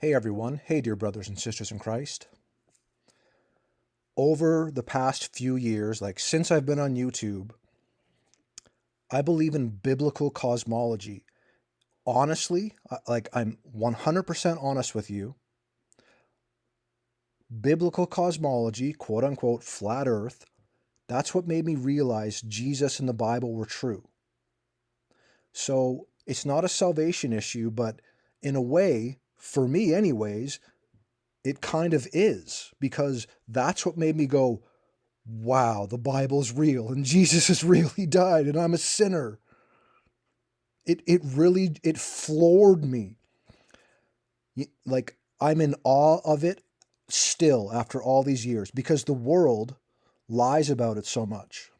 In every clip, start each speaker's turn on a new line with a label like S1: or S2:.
S1: Hey everyone, hey dear brothers and sisters in Christ. Over the past few years, like since I've been on YouTube, I believe in biblical cosmology. Honestly, I'm 100% honest with you. Biblical cosmology, quote unquote, flat earth, that's what made me realize Jesus and the Bible were true. So it's not a salvation issue, but in a way, for me anyways, it kind of is, because that's what made me go, wow, the Bible's real and Jesus is real. He died and I'm a sinner. It floored me. Like, I'm in awe of it still after all these years because the world lies about it so much.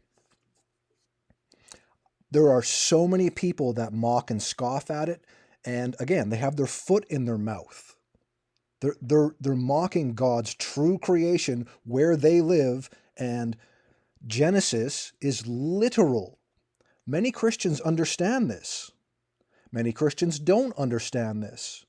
S1: There are so many people that mock and scoff at it, and again, they have their foot in their mouth. They're mocking God's true creation where they live, and Genesis is literal. Many Christians understand this. Many Christians don't understand this.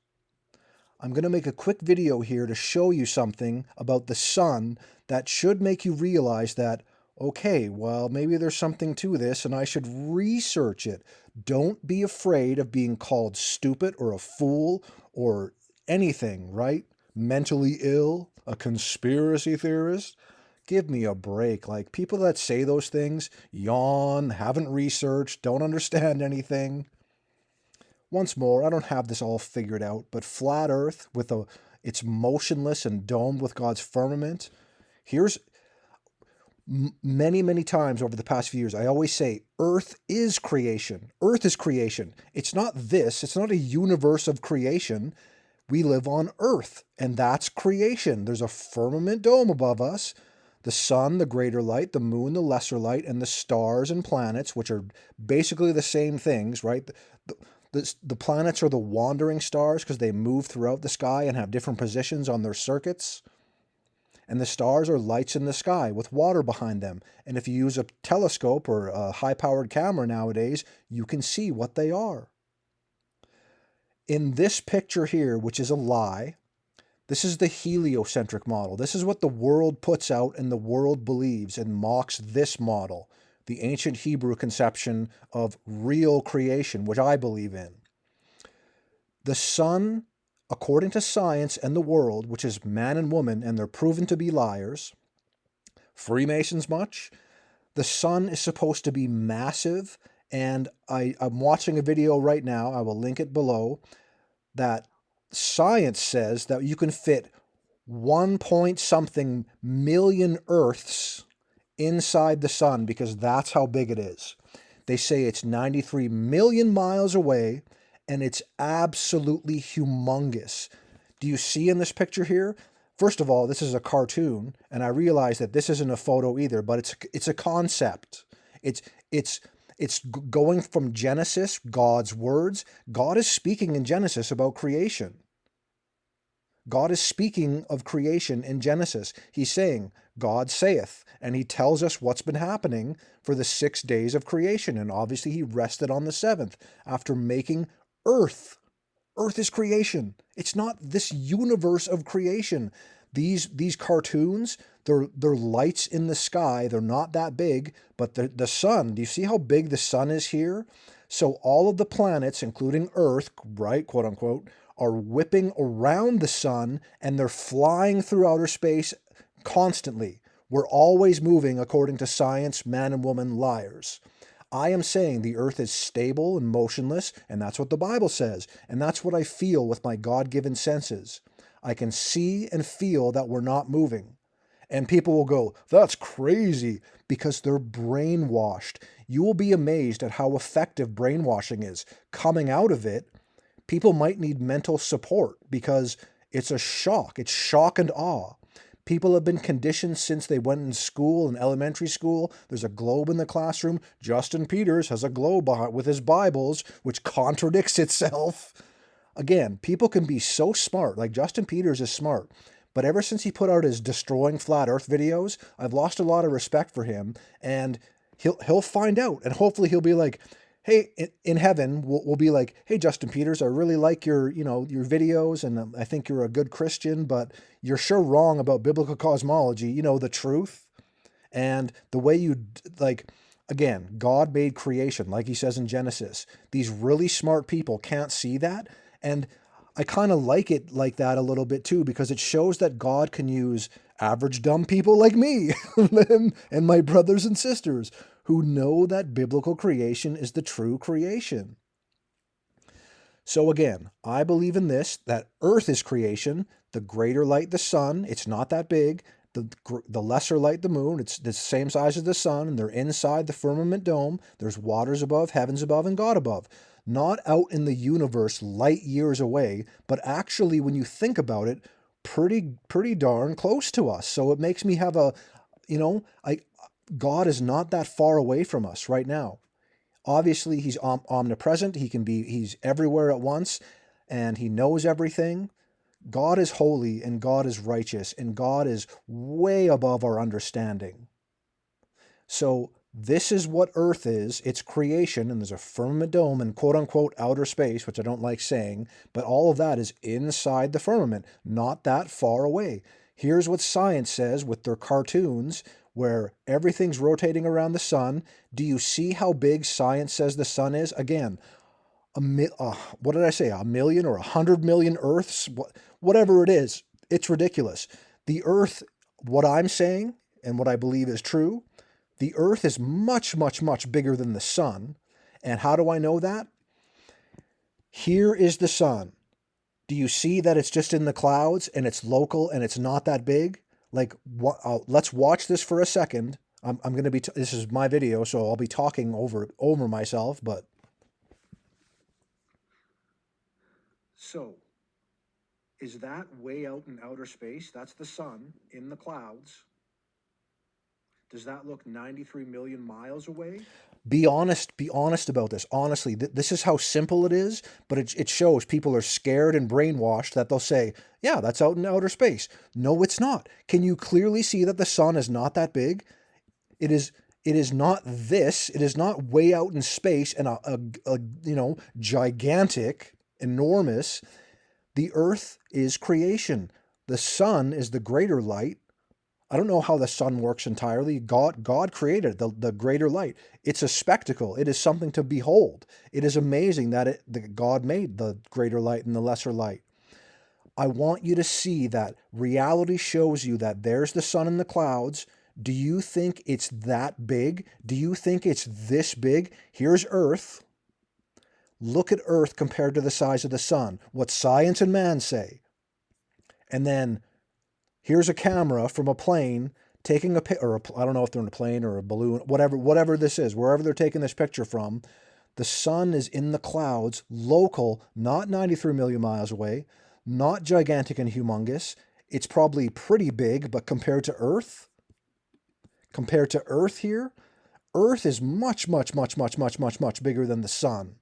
S1: I'm going to make a quick video here to show you something about the sun that should make you realize that, okay, well, maybe there's something to this and I should research it. Don't be afraid of being called stupid or a fool or anything, right? Mentally ill, a conspiracy theorist. Give me a break. Like, people that say those things yawn, haven't researched, don't understand anything. Once more, I don't have this all figured out, but flat Earth it's motionless and domed with God's firmament. Here's many times over the past few years, I always say Earth is creation. Earth is creation. It's not this. It's not a universe of creation. We live on Earth, and that's creation. There's a firmament dome above us. The sun, the greater light, the moon, the lesser light, and the stars and planets, which are basically the same things, right? The planets are the wandering stars because they move throughout the sky and have different positions on their circuits. And the stars are lights in the sky with water behind them. And if you use a telescope or a high-powered camera nowadays, you can see what they are. In this picture here, which is a lie, this is the heliocentric model. This is what the world puts out and the world believes and mocks this model, the ancient Hebrew conception of real creation, which I believe in. The sun, according to science and the world, which is man and woman, and they're proven to be liars, Freemasons much, the sun is supposed to be massive, and I'm watching a video right now, I will link it below, that science says that you can fit 1 point something million Earths inside the sun because that's how big it is. They say it's 93 million miles away and it's absolutely humongous. Do you see in this picture here? First of all, this is a cartoon, and I realize that this isn't a photo either, but it's a concept. It's going from Genesis, God's words. God is speaking in Genesis about creation. God is speaking of creation in Genesis. He's saying, God saith, and he tells us what's been happening for the 6 days of creation. And obviously he rested on the seventh after making earth. Earth is creation. It's not this universe of creation. These cartoons, they're lights in the sky. They're not that big, but the sun, do you see how big the sun is here? So all of the planets, including Earth, right, quote unquote, are whipping around the sun and they're flying through outer space constantly. We're always moving according to science, man and woman liars. I am saying the earth is stable and motionless, and that's what the Bible says, and that's what I feel with my God-given senses. I can see and feel that we're not moving. And people will go, that's crazy, because they're brainwashed. You will be amazed at how effective brainwashing is. Coming out of it, people might need mental support because it's a shock. It's shock and awe. People have been conditioned since they went in school, in elementary school. There's a globe in the classroom. Justin Peters has a globe with his Bibles, which contradicts itself. Again, people can be so smart. Like, Justin Peters is smart. But ever since he put out his Destroying Flat Earth videos, I've lost a lot of respect for him. And he'll find out. And hopefully he'll be like, hey, in heaven, we'll be like, hey, Justin Peters, I really like your, your videos, and I think you're a good Christian, but you're sure wrong about biblical cosmology, the truth. And the way like, again, God made creation, like he says in Genesis. These really smart people can't see that. And I kind of like it like that a little bit too, because it shows that God can use average dumb people like me and my brothers and sisters who know that biblical creation is the true creation. So again, I believe in this, that earth is creation, the greater light the sun, it's not that big, the lesser light the moon, it's the same size as the sun, and they're inside the firmament dome, there's waters above, heavens above, and God above. Not out in the universe light years away, but actually when you think about it, pretty darn close to us. So it makes me have I God is not that far away from us right now. Obviously, he's omnipresent. He's everywhere at once, and he knows everything. God is holy, and God is righteous, and God is way above our understanding. So this is what Earth is. It's creation, and there's a firmament dome and quote-unquote outer space, which I don't like saying, but all of that is inside the firmament, not that far away. Here's what science says with their cartoons, where everything's rotating around the sun. Do you see how big science says the sun is? Again, what did I say? 1 million or 100 million Earths? Whatever it is, it's ridiculous. The Earth, what I'm saying and what I believe is true, the Earth is much, much, much bigger than the sun. And how do I know that? Here is the sun. Do you see that it's just in the clouds and it's local and it's not that big? Like, let's watch this for a second. I'm going to be, this is my video, so I'll be talking over myself, but. So, is that way out in outer space? That's the sun in the clouds. Does that look 93 million miles away? Be honest about this. Honestly, this is how simple it is, but it shows people are scared and brainwashed that they'll say, yeah, that's out in outer space. No, it's not. Can you clearly see that the sun is not that big? It is not this. It is not way out in space and a gigantic, enormous. The earth is creation. The sun is the greater light. I don't know how the sun works entirely. God created the greater light. It's a spectacle. It is something to behold. It is amazing that God made the greater light and the lesser light. I want you to see that reality shows you that there's the sun in the clouds. Do you think it's that big? Do you think it's this big? Here's Earth. Look at Earth compared to the size of the sun. What science and man say. And then here's a camera from a plane taking I don't know if they're in a plane or a balloon, whatever this is, wherever they're taking this picture from. The sun is in the clouds, local, not 93 million miles away, not gigantic and humongous. It's probably pretty big, but compared to Earth here, Earth is much, much, much, much, much, much, much bigger than the sun.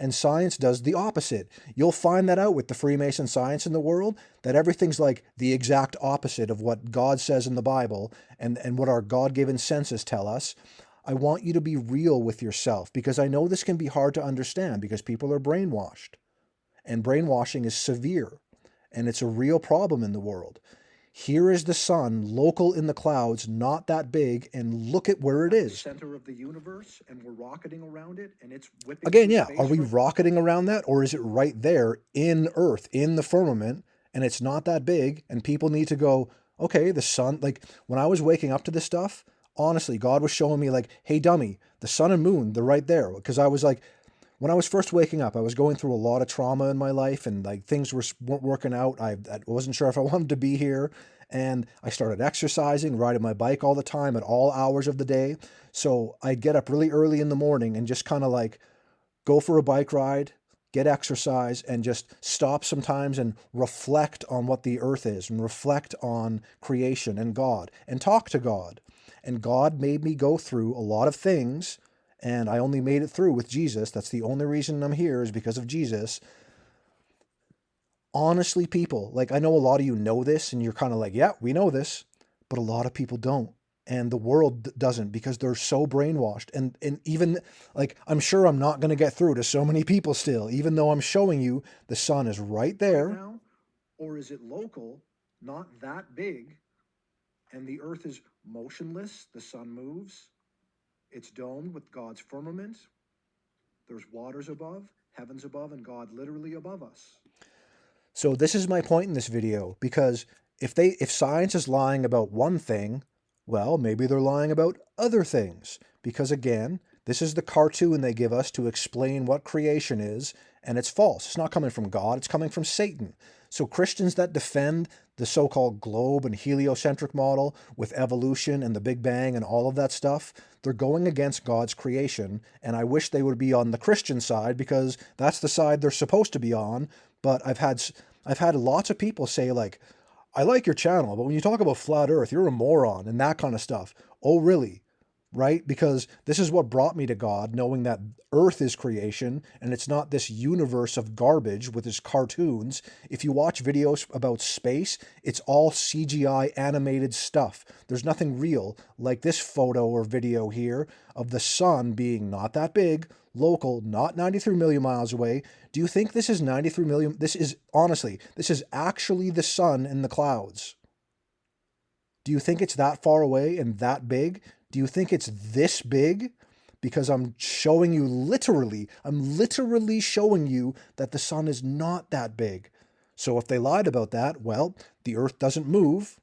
S1: And science does the opposite. You'll find that out with the Freemason science in the world, that everything's like the exact opposite of what God says in the Bible and what our God-given senses tell us. I want you to be real with yourself, because I know this can be hard to understand because people are brainwashed. And brainwashing is severe, and it's a real problem in the world. Here is the sun, local in the clouds, not that big, and look at where it is. The center of the universe, and we're rocketing around it, and it's whipping. Again, yeah, are we rocketing around that, or is it right there in Earth, in the firmament, and it's not that big, and people need to go, okay, the sun, like, when I was waking up to this stuff, honestly, God was showing me, like, hey, dummy, the sun and moon, they're right there, because I was like, when I was first waking up, I was going through a lot of trauma in my life, and like things weren't working out. I wasn't sure if I wanted to be here, and I started exercising, riding my bike all the time at all hours of the day. So I'd get up really early in the morning and just kind of like go for a bike ride, get exercise, and just stop sometimes and reflect on what the earth is, and reflect on creation and God, and talk to God. And God made me go through a lot of things. And I only made it through with Jesus. That's the only reason I'm here, is because of Jesus. Honestly, people, like, I know a lot of you know this and you're kind of like, yeah, we know this, but a lot of people don't. and the world doesn't, because they're so brainwashed. And even, like, I'm sure I'm not going to get through to so many people still, even though I'm showing you the sun is right there. Now, or is it local, not that big, and the earth is motionless, the sun moves, it's domed with God's firmament, there's waters above, heavens above, and God literally above us. So this is my point in this video, because if science is lying about one thing, well, maybe they're lying about other things. Because again, this is the cartoon they give us to explain what creation is, and it's false. It's not coming from God, it's coming from Satan. So Christians that defend the so-called globe and heliocentric model with evolution and the Big Bang and all of that stuff, they're going against God's creation. And I wish they would be on the Christian side, because that's the side they're supposed to be on. But I've had lots of people say, like, I like your channel, but when you talk about flat earth, you're a moron and that kind of stuff. Oh, really? Right? Because this is what brought me to God, knowing that earth is creation and it's not this universe of garbage with its cartoons. If you watch videos about space, it's all CGI animated stuff. There's nothing real, like this photo or video here of the sun being not that big, local, not 93 million miles away. Do you think this is 93 million? This is, honestly, this is actually the sun in the clouds. Do you think it's that far away and that big? Do you think it's this big? Because I'm showing you I'm literally showing you that the sun is not that big. So if they lied about that, well, the earth doesn't move.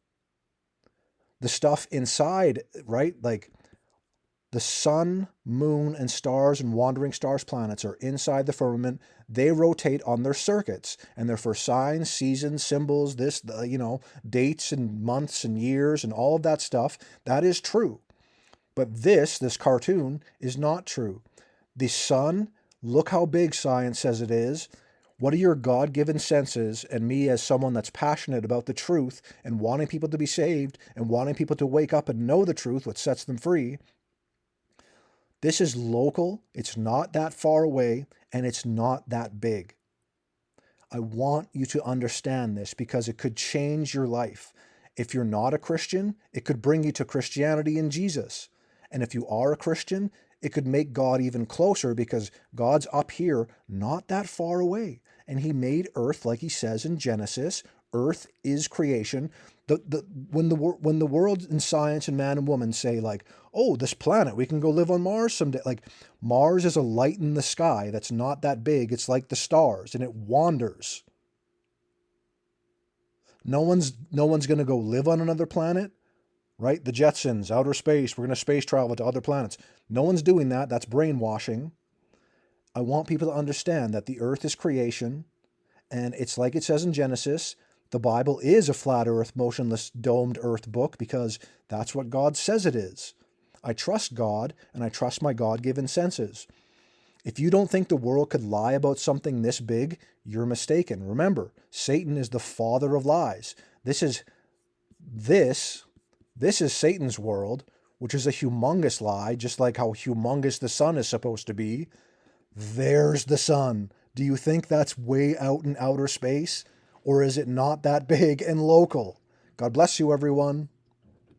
S1: The stuff inside, right? Like the sun, moon, and stars and wandering stars, planets are inside the firmament. They rotate on their circuits, and they're for signs, seasons, symbols, dates and months and years and all of that stuff. That is true. But this cartoon is not true. The sun, look how big science says it is. What are your God-given senses, and me as someone that's passionate about the truth and wanting people to be saved and wanting people to wake up and know the truth, what sets them free? This is local, it's not that far away, and it's not that big. I want you to understand this, because it could change your life. If you're not a Christian, it could bring you to Christianity and Jesus. And if you are a Christian, it could make God even closer, because God's up here, not that far away. And he made earth, like he says in Genesis. Earth is creation. When the world and science and man and woman say, like, oh, this planet, we can go live on Mars someday. Like, Mars is a light in the sky that's not that big. It's like the stars, and it wanders. No one's going to go live on another planet. Right? The Jetsons, outer space, we're going to space travel to other planets. No one's doing that. That's brainwashing. I want people to understand that the earth is creation, and it's like it says in Genesis. The Bible is a flat earth, motionless, domed earth book, because that's what God says it is. I trust God, and I trust my God-given senses. If you don't think the world could lie about something this big, you're mistaken. Remember, Satan is the father of lies. This is Satan's world, which is a humongous lie, just like how humongous the sun is supposed to be. There's the sun. Do you think that's way out in outer space? Or is it not that big and local? God bless you, everyone.